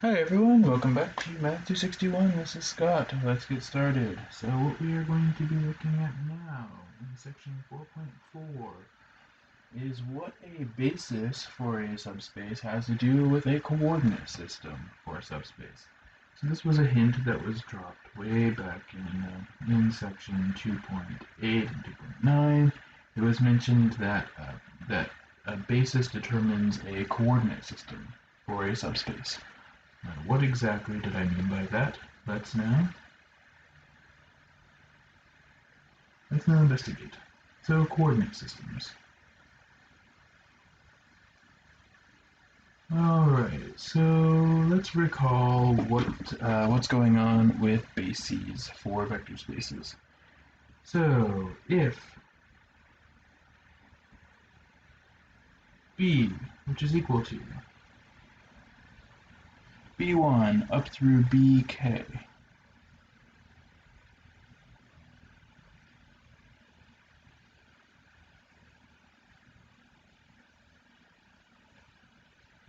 Hi everyone, welcome back to Math 261. This is Scott. Let's get started. So what we are going to be looking at now in section 4.4 is what a basis for a subspace has to do with a coordinate system for a subspace. So this was a hint that was dropped way back in section 2.8 and 2.9. It was mentioned that a basis determines a coordinate system for a subspace. Now, what exactly did I mean by that? Let's now investigate. So, coordinate systems. Alright, so let's recall what's going on with bases for vector spaces. So, if b, which is equal to b1 up through bk,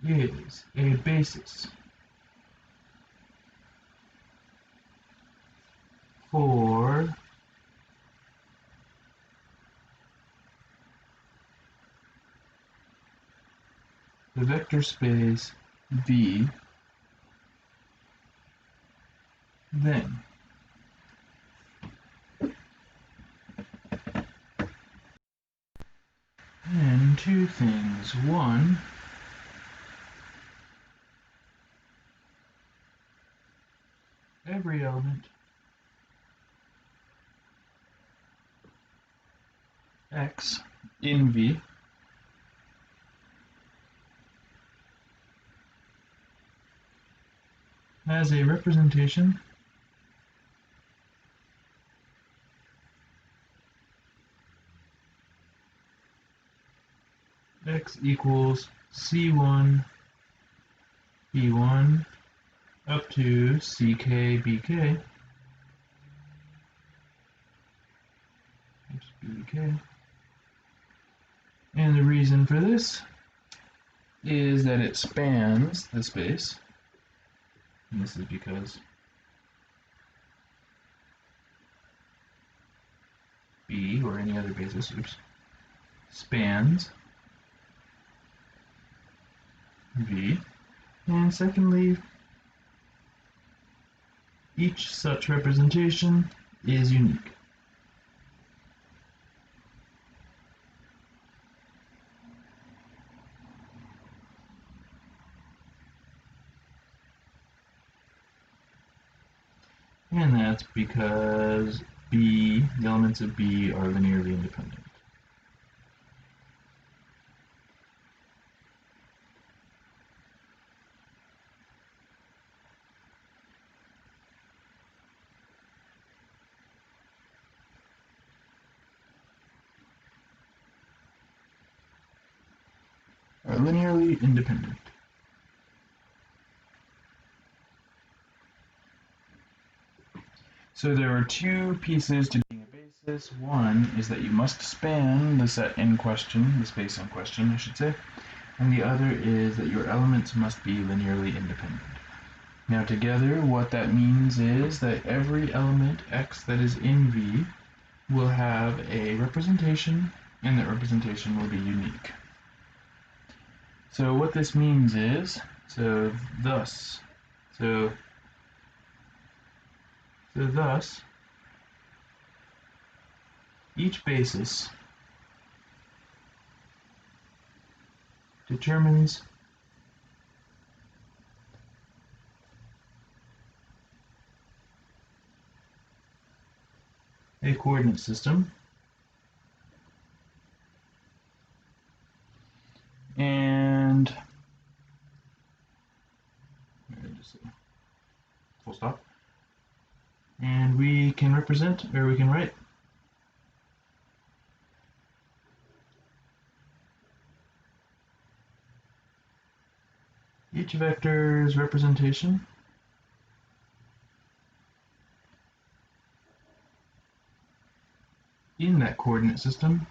is a basis for the vector space V, then and two things. One, every element x in V has a representation x equals c1 b1 up to ck bk, bk. And the reason for this is that it spans the space, and this is because B, or any other basis, spans V. And secondly, each such representation is unique. And that's because B, the elements of B are linearly independent. Are linearly independent. So there are two pieces to being a basis. One is that you must span the set in question, the space in question, I should say, and the other is that your elements must be linearly independent. Now together, what that means is that every element x that is in V will have a representation, and that representation will be unique. So what this means is, thus, each basis determines a coordinate system, and just full stop. And we can represent, or we can write each vector's representation in that coordinate system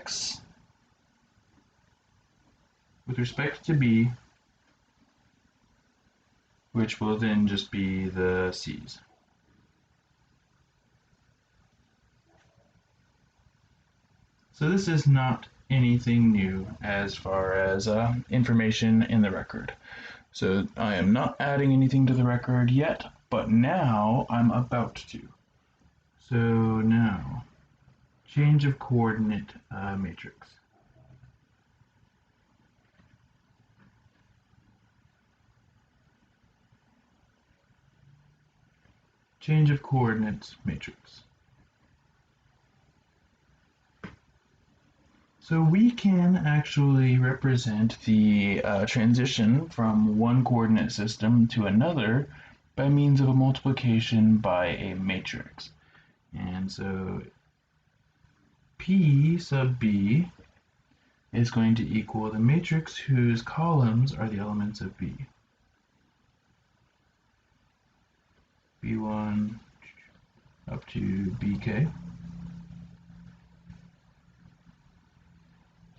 x with respect to b, which will then just be the c's. So this is not anything new as far as information in the record. So I am not adding anything to the record yet, but now I'm about to. So now, change of coordinate matrix. Change of coordinates matrix. So we can actually represent the transition from one coordinate system to another by means of a multiplication by a matrix. And so P sub B is going to equal the matrix whose columns are the elements of B. B1 up to BK.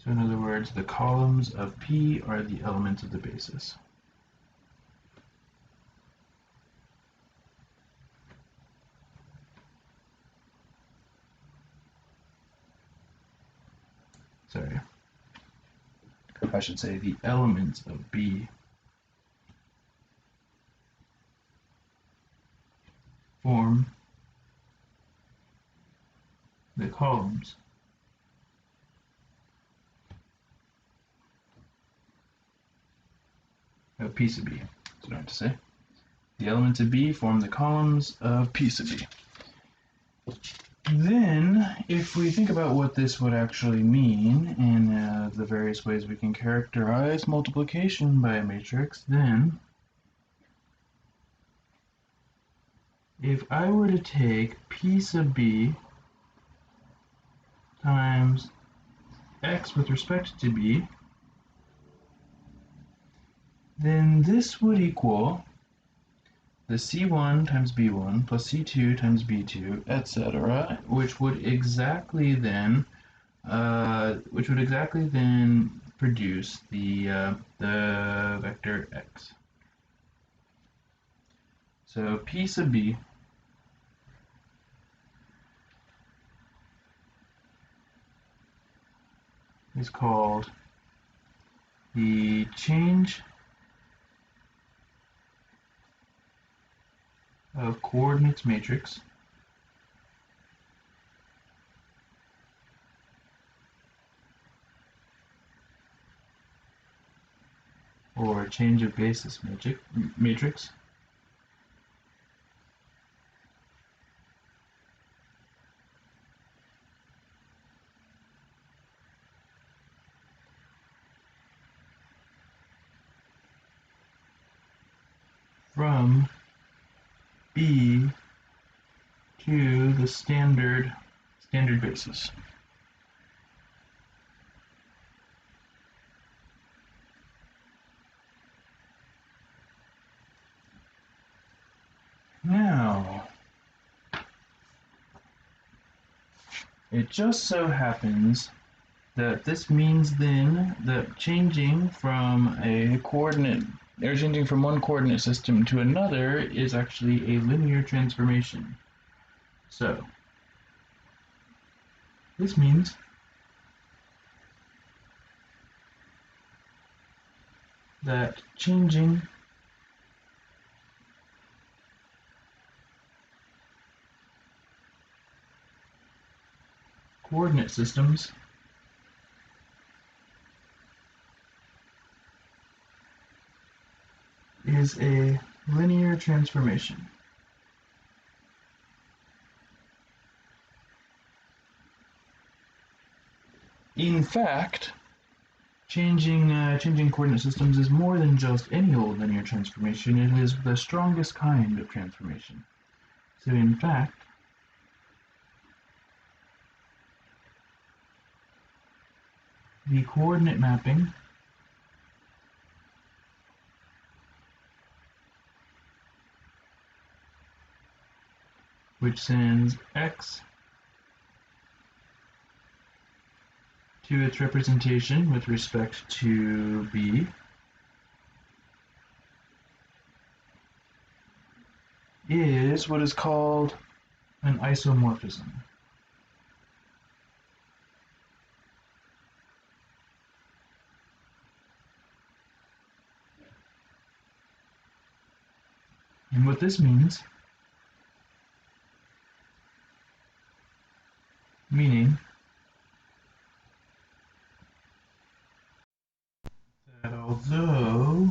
So in other words, the columns of P are the elements of the basis. Sorry. I should say the elements of B form the columns of P sub B. That's what I have to say. The elements of B form the columns of P sub B. Then, if we think about what this would actually mean in the various ways we can characterize multiplication by a matrix, then if I were to take P sub B times x with respect to B, then this would equal the C1 times B1 plus C2 times B2, etc., which would exactly then produce the vector x. So P sub B is called the change of coordinates matrix or change of basis matrix from B to the standard basis. Now, it just so happens that this means then that changing from one coordinate system to another is actually a linear transformation. So, this means that changing coordinate systems is a linear transformation. In fact, changing coordinate systems is more than just any old linear transformation. It is the strongest kind of transformation. So in fact, the coordinate mapping which sends x to its representation with respect to B is what is called an isomorphism. And what this meaning that although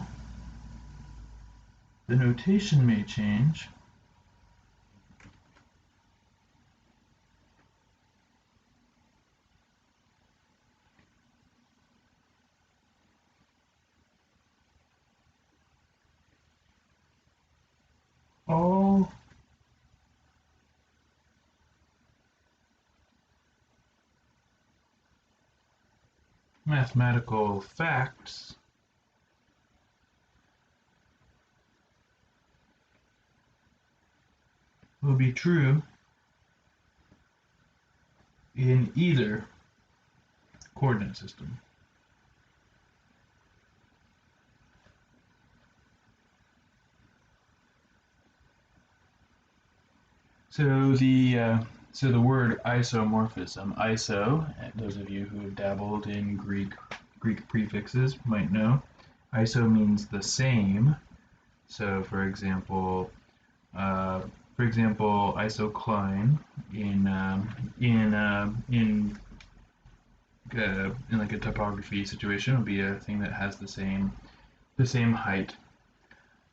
the notation may change, all mathematical facts will be true in either coordinate system. So the word isomorphism, iso, those of you who have dabbled in Greek prefixes might know, iso means the same. So for example, isocline in like a topography situation would be a thing that has the same height.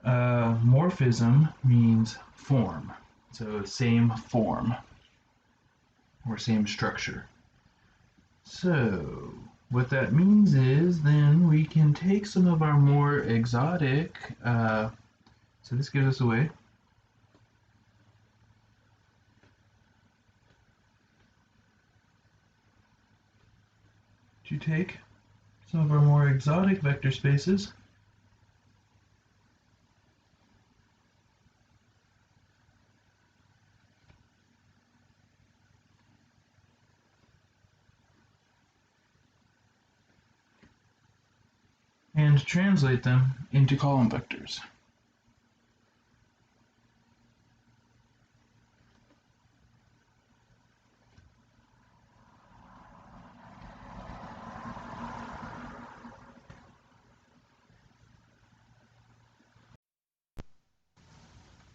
Morphism means form, so same form or same structure. So what that means is then we can take some of our more exotic, so this gives us a way to take some of our more exotic vector spaces and translate them into column vectors.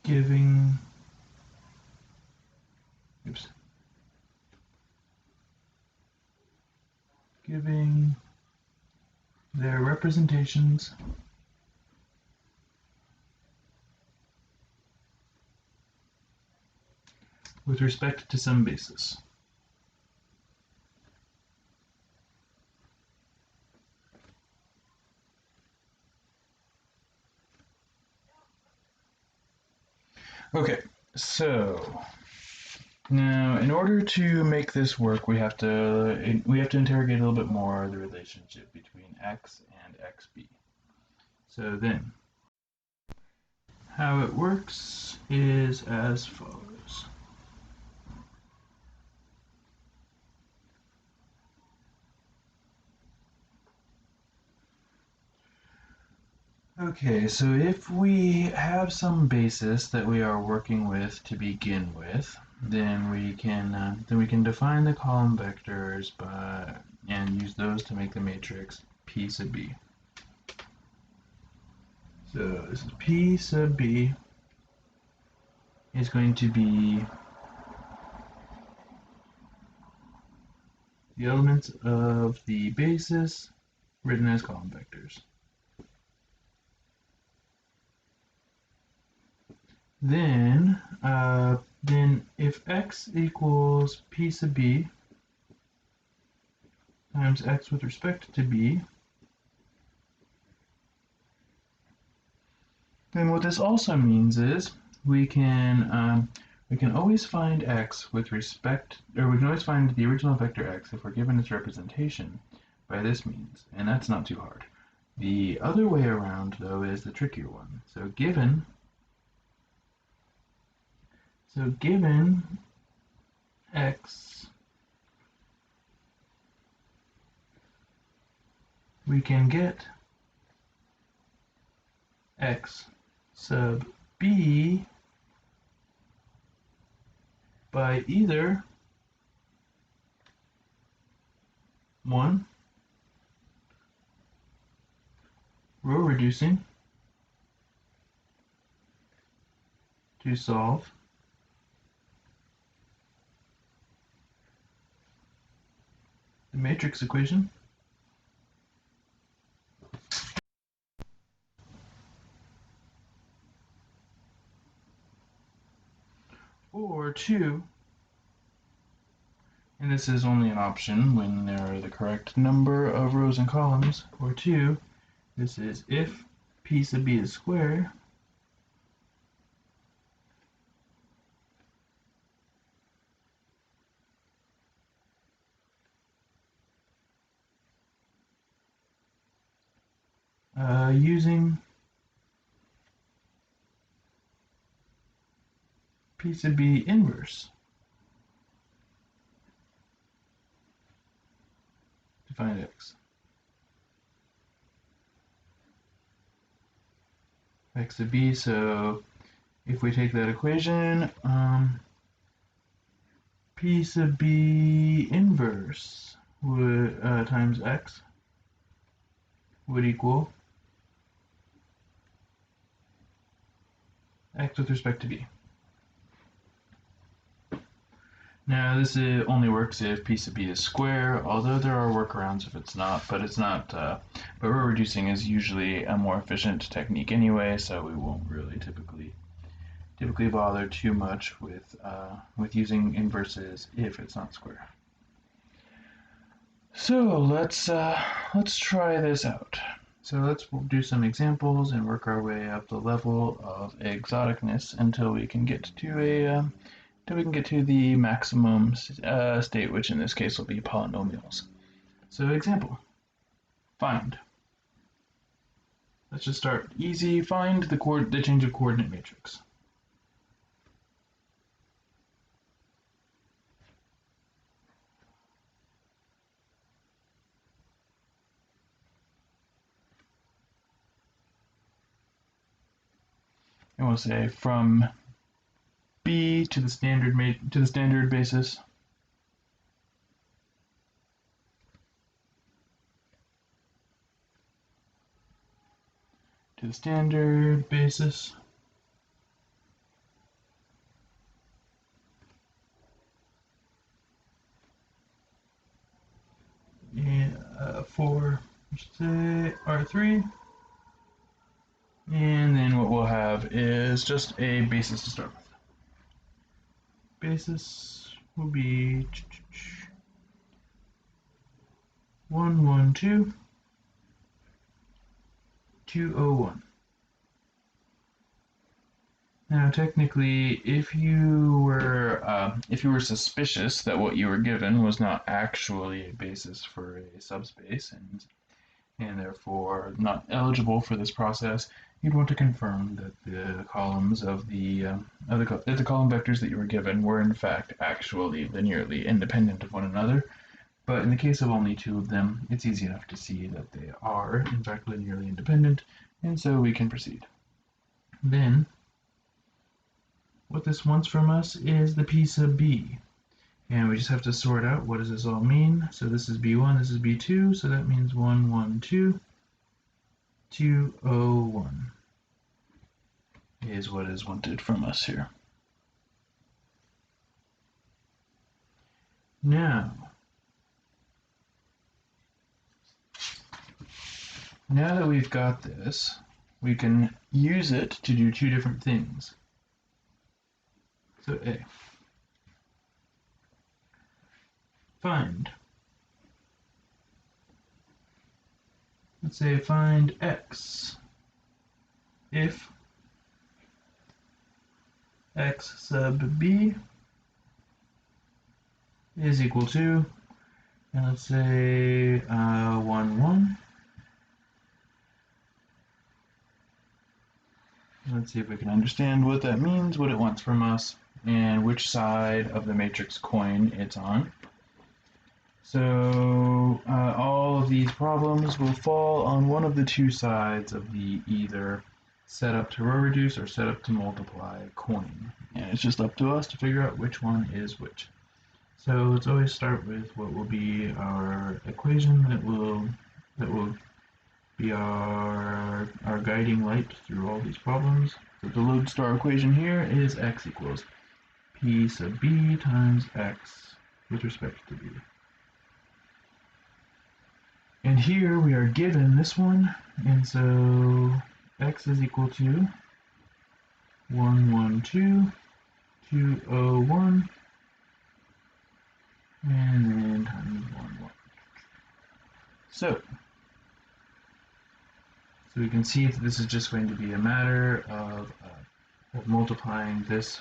Giving their representations with respect to some basis. Okay, so now in order to make this work, we have to interrogate a little bit more the relationship between x and xb. So then, how it works is as follows. Okay, so if we have some basis that we are working with to begin with, then we can define the column vectors and use those to make the matrix P sub B. So this is P sub B is going to be the elements of the basis written as column vectors. Then if x equals P sub B times x with respect to B, then what this also means is we can always find x with respect, or we can always find the original vector x if we're given its representation by this means, and that's not too hard. The other way around, though, is the trickier one. So given x we can get x sub b by either 1, row reducing to solve the matrix equation, or 2, and this is only an option when there are the correct number of rows and columns, or 2, this is if p sub b is squared, using p sub b inverse to find x. X sub b, so if we take that equation, p sub b inverse would times x would equal x with respect to b. Now this only works if p sub b is square, although there are workarounds if it's not, but it's not, but row reducing is usually a more efficient technique anyway, so we won't really typically bother too much with using inverses if it's not square. So let's try this out. So let's do some examples and work our way up the level of exoticness until we can get to the maximum state, which in this case will be polynomials. So example, find. Let's just start easy. Find the change of coordinate matrix. And we'll say from B to the standard basis. To the standard basis. And for, say, R3. And then what we'll have is just a basis to start with. Basis will be 1, 1, 2, 2, 0, 1. Now, technically, if you were suspicious that what you were given was not actually a basis for a subspace and therefore not eligible for this process, you'd want to confirm that the columns of the column vectors that you were given were in fact actually linearly independent of one another. But in the case of only 2 of them, it's easy enough to see that they are in fact linearly independent, and so we can proceed. Then, what this wants from us is the p sub b. And we just have to sort out what does this all mean. So this is b1, this is b2, so that means 1, 1, 2, 2, 0, 1 is what is wanted from us here. Now that we've got this, we can use it to do 2 different things. So A. Find. Let's say find x if x sub b is equal to, and let's say 1, 1. Let's see if we can understand what that means, what it wants from us, and which side of the matrix coin it's on. So all of these problems will fall on one of the two sides of the either set up to row reduce or set up to multiply coin. And it's just up to us to figure out which one is which. So let's always start with what will be our equation that will be our guiding light through all these problems. So the lodestar equation here is x equals p sub b times x with respect to b. And here we are given this one, and so x is equal to 1, 1, 2, 2, 0, 1, and then times 1, 1. So we can see that this is just going to be a matter of multiplying this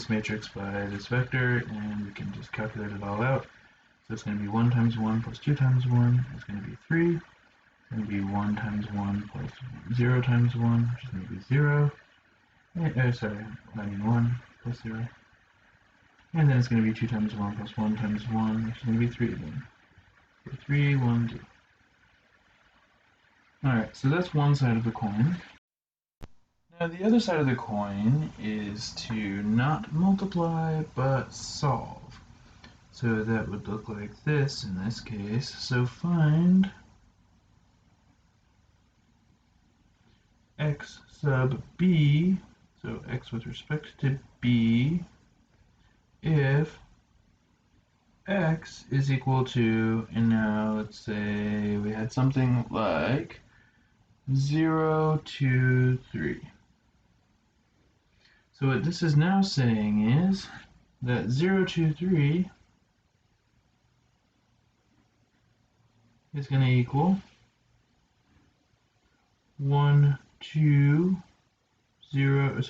matrix by this vector, and we can just calculate it all out. So it's going to be 1 times 1 plus 2 times 1 is going to be 3. It's going to be 1 times 1 plus 0 times 1, which is going to be 0. And, 1 plus 0. And then it's going to be 2 times 1 plus 1 times 1, which is going to be 3 again. So 3, 1, 2. Alright, so that's one side of the coin. Now the other side of the coin is to not multiply, but solve. So that would look like this in this case. So find x sub b, so x with respect to b, if x is equal to, and now let's say we had something like 0, 2, 3. So what this is now saying is that 0, 2, 3 is going to equal 1, 2, 0,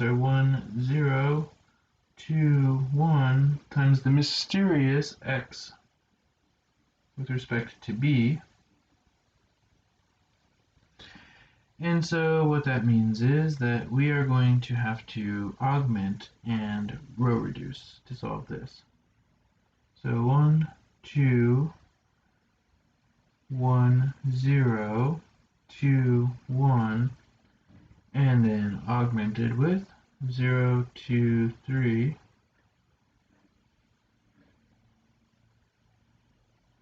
2, 1 times the mysterious x with respect to b. And so what that means is that we are going to have to augment and row reduce to solve this. So 1, 2, 1, 0, 2, 1, and then augmented with 0, 2, 3,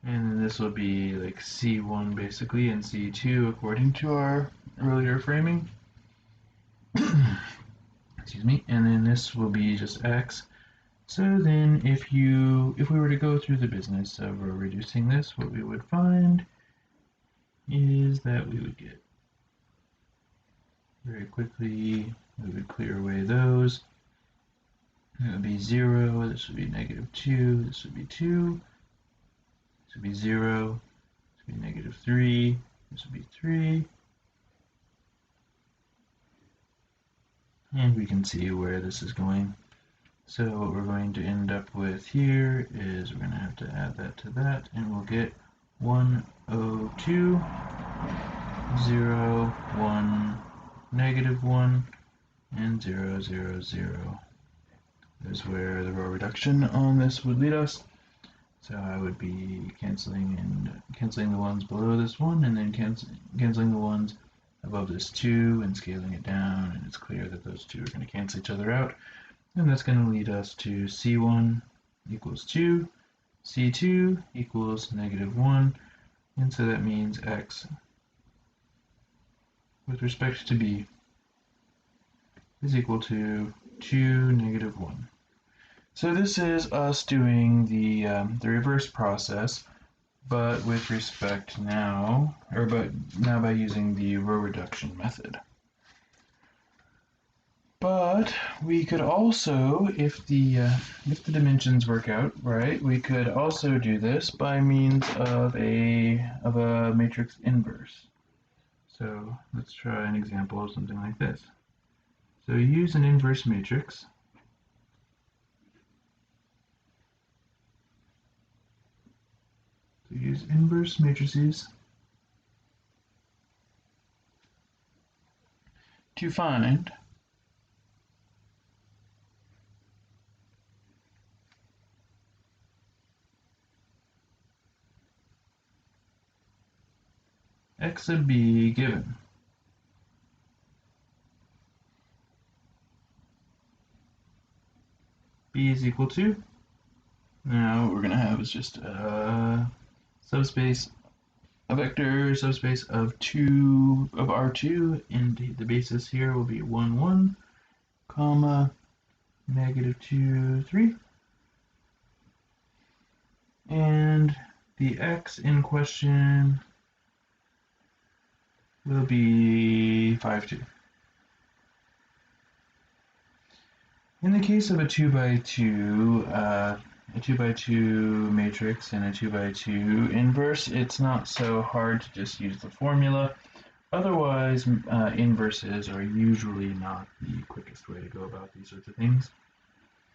and then this will be like C1 basically, and C2 according to our earlier framing. Excuse me, and then this will be just x. So then if we were to go through the business of reducing this, what we would find is that we would get very quickly, we would clear away those. It would be 0, this would be negative 2, this would be 2, this would be 0, this would be negative 3, this would be 3. And we can see where this is going. So what we're going to end up with here is we're going to have to add that to that, and we'll get 1, 0, 2, 0, 1, negative 1, and 0, 0, 0. Is where the row reduction on this would lead us. So I would be canceling the ones below this 1, and then canceling the ones above this 2 and scaling it down, and it's clear that those two are going to cancel each other out. And that's going to lead us to C1 equals 2, C2 equals negative 1, and so that means x with respect to b is equal to 2, negative 1. So this is us doing the reverse process, but with respect now, but now by using the row reduction method. But we could also, if the dimensions work out right, we could also do this by means of a matrix inverse. So let's try an example of something like this. So use an inverse matrix. So use inverse matrices to find x sub b given. B is equal to, now what we're going to have is just a subspace, a vector subspace of R2, and the basis here will be 1, 1, comma, -2, 3. And the x in question will be 5, 2. In the case of a 2 by 2, a 2 by 2 matrix and a 2 by 2 inverse, it's not so hard to just use the formula. Otherwise, inverses are usually not the quickest way to go about these sorts of things.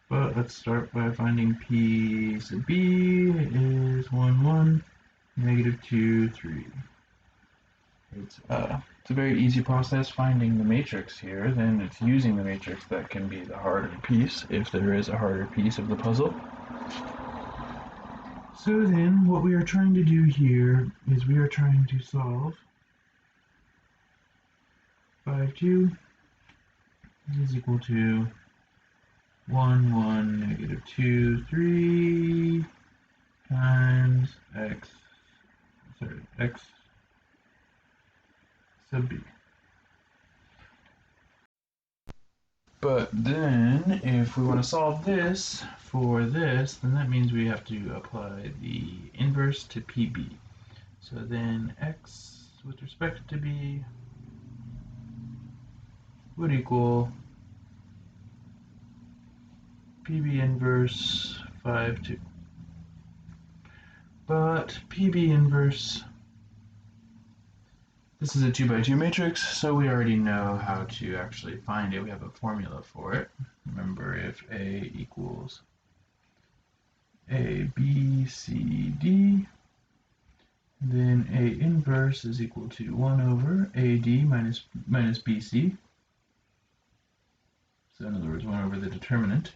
But let's start by finding P sub B is 1, 1, -2, 3. It's a very easy process finding the matrix here. Then it's using the matrix that can be the harder piece, if there is a harder piece of the puzzle. So then what we are trying to do here is we are trying to solve 5, 2 is equal to 1, 1, -2, 3 times x sub b. But then, if we want to solve this for this, then that means we have to apply the inverse to PB. So then x with respect to b would equal PB inverse 5, 2. But PB inverse, this is a 2 by 2 matrix, so we already know how to actually find it. We have a formula for it. Remember, if A equals A, B, C, D, then A inverse is equal to 1 over AD minus BC. So in other words, 1 over the determinant.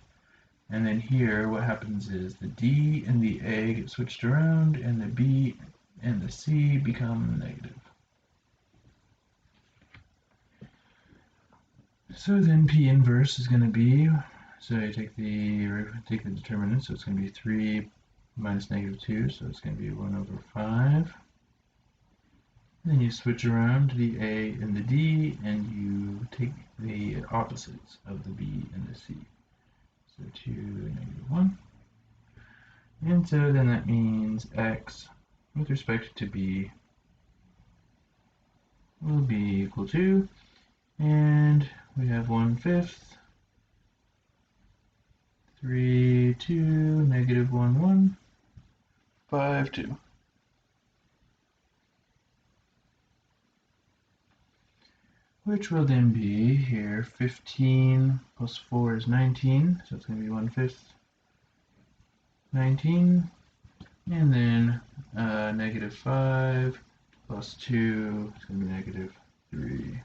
And then here, what happens is the D and the A get switched around, and the B and the C become negative. So then P inverse is going to be, so you take the determinant, so it's going to be 3 minus -2, so it's going to be 1 over 5. Then you switch around the A and the D, and you take the opposites of the B and the C. So 2, -1. And so then that means x with respect to b will be equal to, and we have 1/5, 3, 2, -1, 1, 5, 2. Which will then be here 15 plus 4 is 19, so it's going to be 1/5, 19, and then -5 plus 2 is going to be -3.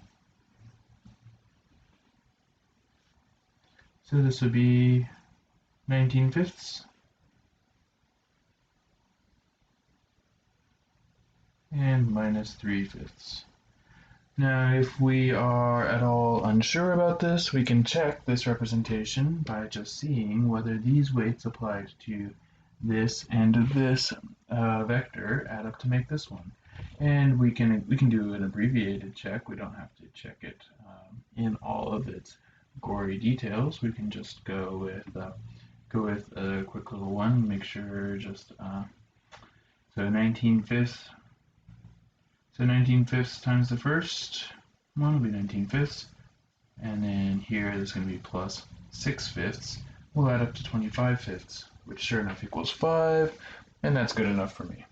So this would be 19/5 and -3/5. Now, if we are at all unsure about this, we can check this representation by just seeing whether these weights applied to this and this vector add up to make this one. And we can do an abbreviated check. We don't have to check it in all of its gory details. We can just go with a quick little one. Make sure just so 19/5. So 19/5 times the first one will be 19/5, and then here there's going to be plus 6/5. We'll add up to 25/5, which sure enough equals 5, and that's good enough for me.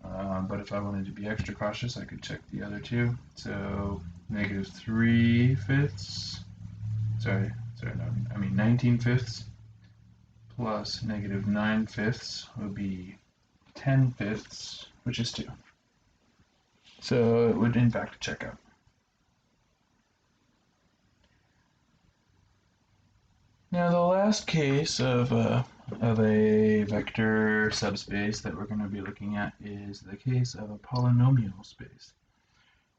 But if I wanted to be extra cautious, I could check the other two. So -3/5, sorry, no, I mean 19/5 plus -9/5 would be 10/5, which is 2. So it would in fact check out. Now the last case of of a vector subspace that we're going to be looking at is the case of a polynomial space.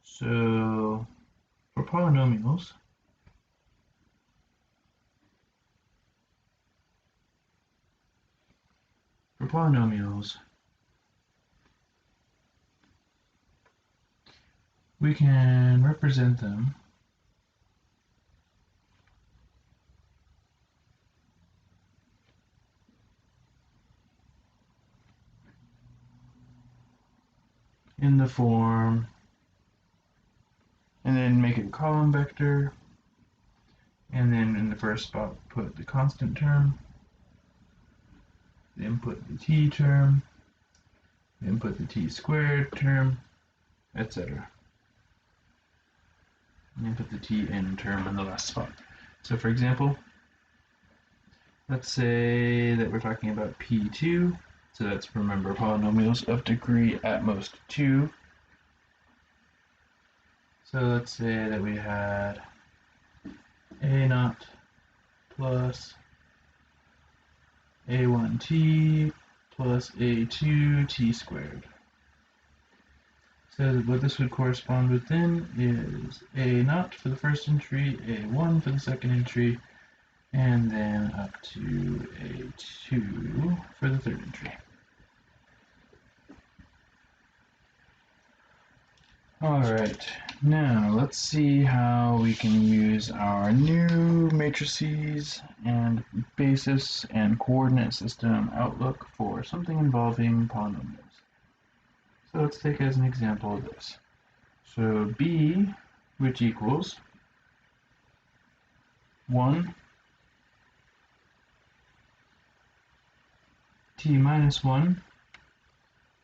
So for polynomials, we can represent them in the form, and then make it a column vector, and then in the first spot put the constant term, then put the t term, then put the t squared term, etc. And then put the tn term in the last spot. So for example, let's say that we're talking about p2, so that's, remember, polynomials of degree at most 2. So let's say that we had a0 plus a1t plus a2t squared. So what this would correspond with then is a0 for the first entry, a1 for the second entry, and then up to a2 for the third entry. Alright, now let's see how we can use our new matrices and basis and coordinate system outlook for something involving polynomials. So let's take as an example of this. So b, which equals 1 t minus 1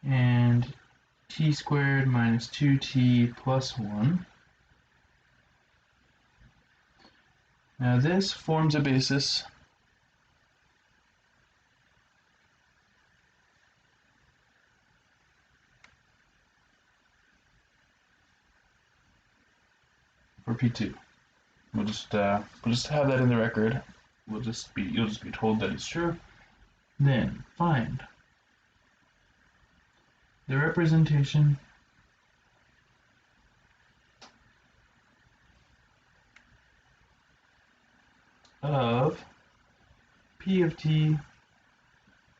and t squared minus 2t plus 1. Now this forms a basis for P2. We'll just have that in the record. You'll just be told that it's true. Then find the representation of P of t,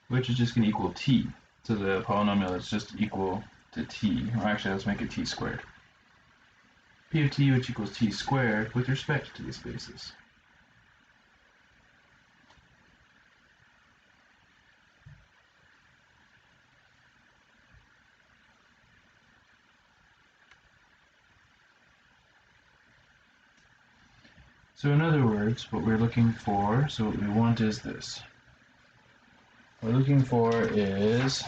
which is just going to equal t. So the polynomial is just equal to t. Or actually, let's make it t squared. P of t, which equals t squared, with respect to this basis. So in other words, what we're looking for, so what we want is this. What we're looking for is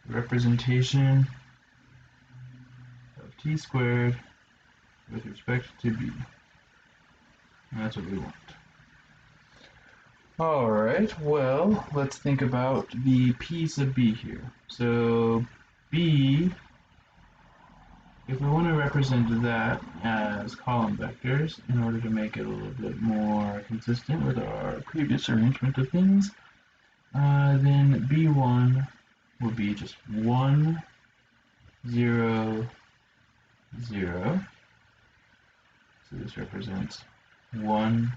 representation of t squared with respect to b. And that's what we want. Alright, well, let's think about the p sub b here. So b, if we want to represent that as column vectors in order to make it a little bit more consistent with our previous arrangement of things, then b1 will be just 1, 0, 0. So this represents 1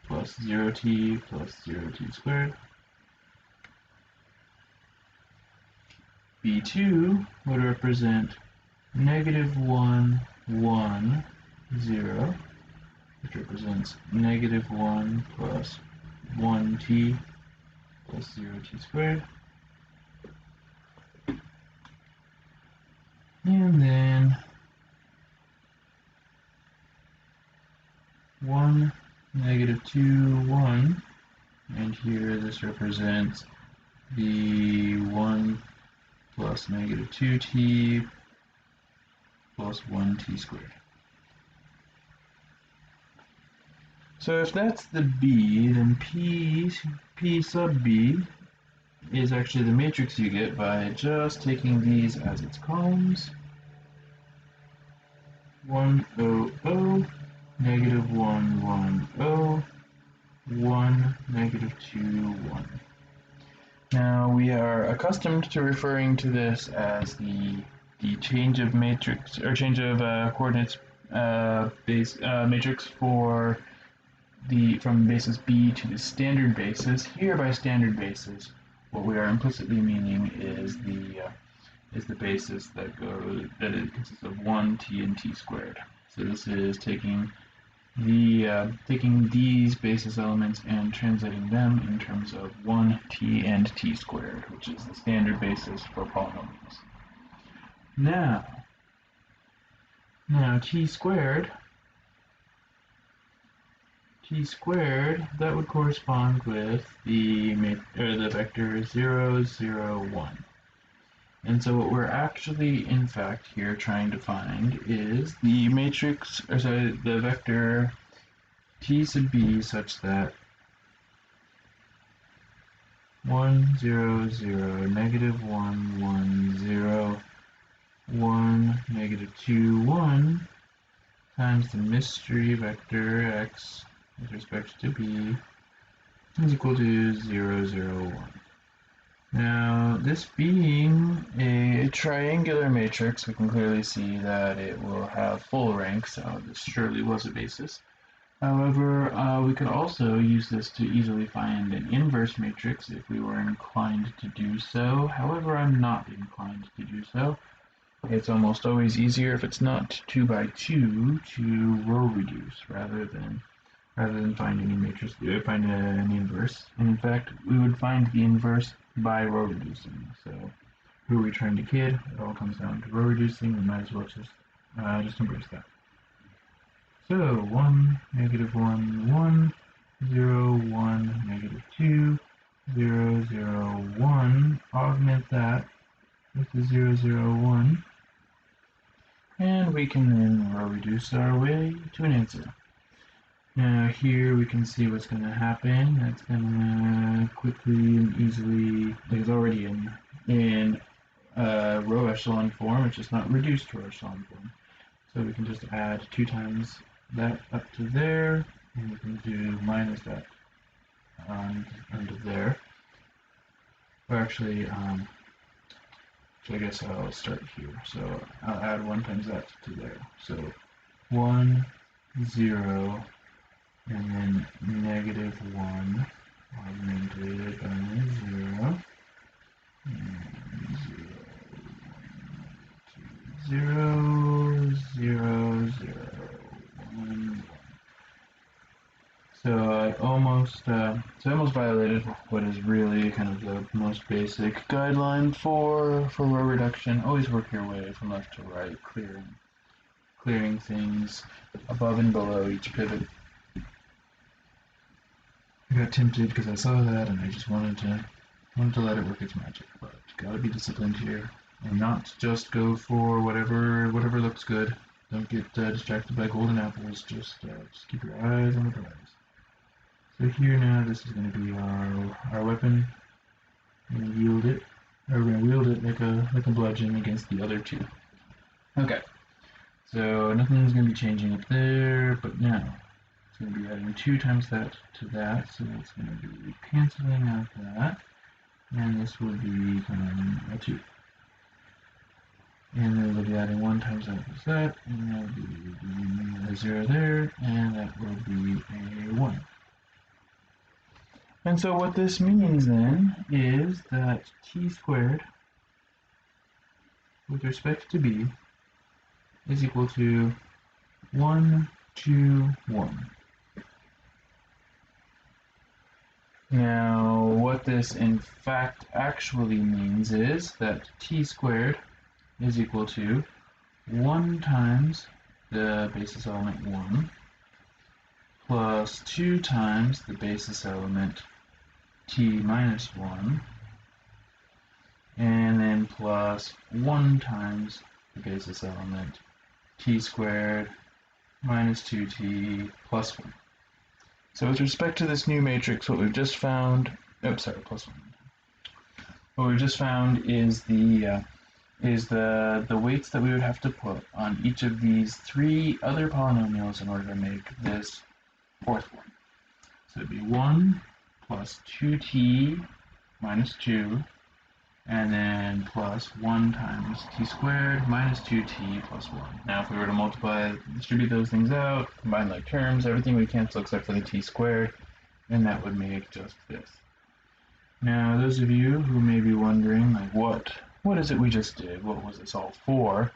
plus 0t plus 0t squared. b2 would represent negative 1, 1, 0, which represents negative 1 plus 1t plus 0t squared. And then 1, negative 2, 1, and here this represents the 1 plus negative 2t plus 1t squared. So if that's the b, then p sub b is actually the matrix you get by just taking these as its columns. 1, 0, 0, negative 1, 1, 0, 1, negative 2, 1. Now we are accustomed to referring to this as the change of matrix or change of coordinates base matrix for the from basis B to the standard basis. Here by standard basis, what we are implicitly meaning is the basis that it consists of 1 t and t squared. So this is taking these basis elements and translating them in terms of 1 t and t squared, which is the standard basis for polynomials. Now t squared, that would correspond with the vector 0, 0, 1. And so what we're actually, in fact, here trying to find is the matrix, or sorry, the vector t sub b such that 1, 0, 0, negative 1, 1, 0, 1, negative 2, 1 times the mystery vector x with respect to b is equal to 0, 0, 1. Now, this being a triangular matrix, we can clearly see that it will have full rank, so this surely was a basis. However, we could also use this to easily find an inverse matrix if we were inclined to do so. However, I'm not inclined to do so. It's almost always easier if it's not 2 by 2 to row reduce rather than find any matrix, find an inverse. And in fact, we would find the inverse by row reducing. So who are we trying to kid? It all comes down to row reducing. We might as well just embrace that. So 1, negative 1, 1, 0, 1, negative 2, 0, 0, 1. Augment that with the 0, 0, 1. And we can then row reduce our way to an answer. Now here we can see what's going to happen. That's going to quickly and easily, it's already in row echelon form, it's just not reduced to row echelon form. So we can just add 2 times that up to there, and we can do minus that onto there. Or actually, so I guess I'll start here. So I'll add 1 times that to there. So 1, 0, and then negative 1 augmented by 0, and 0, 0, 0, 1. So I almost violated what is really kind of the most basic guideline for row reduction. Always work your way from left to right, clearing things above and below each pivot. I got tempted because I saw that and I just wanted to let it work its magic, but gotta be disciplined here and not just go for whatever looks good. Don't get distracted by golden apples. Just keep your eyes on the prize. So here now, this is going to be our weapon. I'm going to wield it like a bludgeon against the other 2. Okay. So nothing's going to be changing up there, but now it's going to be adding 2 times that to that, so it's going to be canceling out that, and this will become a 2. And then we'll be adding 1 times that to that, and that will be a 0 there, and that will be a 1. And so what this means then is that t squared with respect to b is equal to 1, 2, 1. Now, what this in fact actually means is that t squared is equal to 1 times the basis element 1 plus 2 times the basis element t minus 1, and then plus 1 times the basis element t squared minus 2t plus 1. So with respect to this new matrix, what we've just found, plus 1. What we've just found is the weights that we would have to put on each of these 3 other polynomials in order to make this 4th one. So it'd be 1 plus 2t minus 2, and then plus 1 times t squared minus 2t plus 1. Now if we were to distribute those things out, combine like terms, everything would cancel except for the t squared, and that would make just this. Now those of you who may be wondering, like, what is it we just did? What was this all for?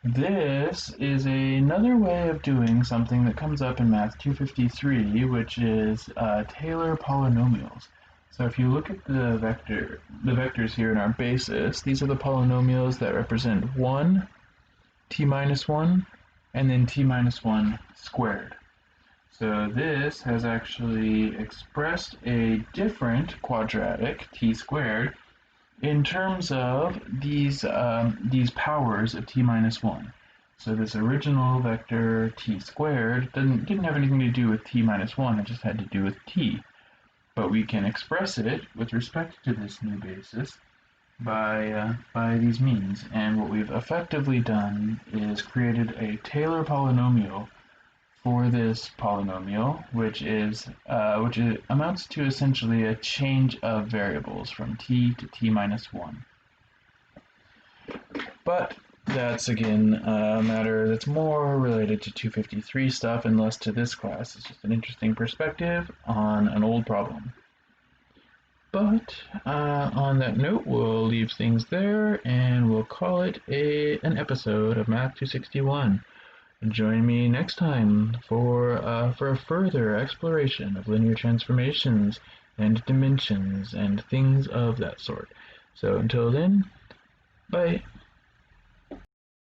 This is another way of doing something that comes up in Math 253, which is Taylor polynomials. So if you look at the vectors here in our basis, these are the polynomials that represent 1, t minus 1, and then t minus 1 squared. So this has actually expressed a different quadratic, t squared, in terms of these powers of t minus 1. So this original vector t squared didn't have anything to do with t minus 1, it just had to do with t. But we can express it with respect to this new basis by these means. And what we've effectively done is created a Taylor polynomial for this polynomial, which amounts to essentially a change of variables from t to t minus 1. But that's, again, a matter that's more related to 253 stuff and less to this class. It's just an interesting perspective on an old problem. But on that note, we'll leave things there, and we'll call it an episode of Math 261. Join me next time for a further exploration of linear transformations and dimensions and things of that sort. So until then, bye.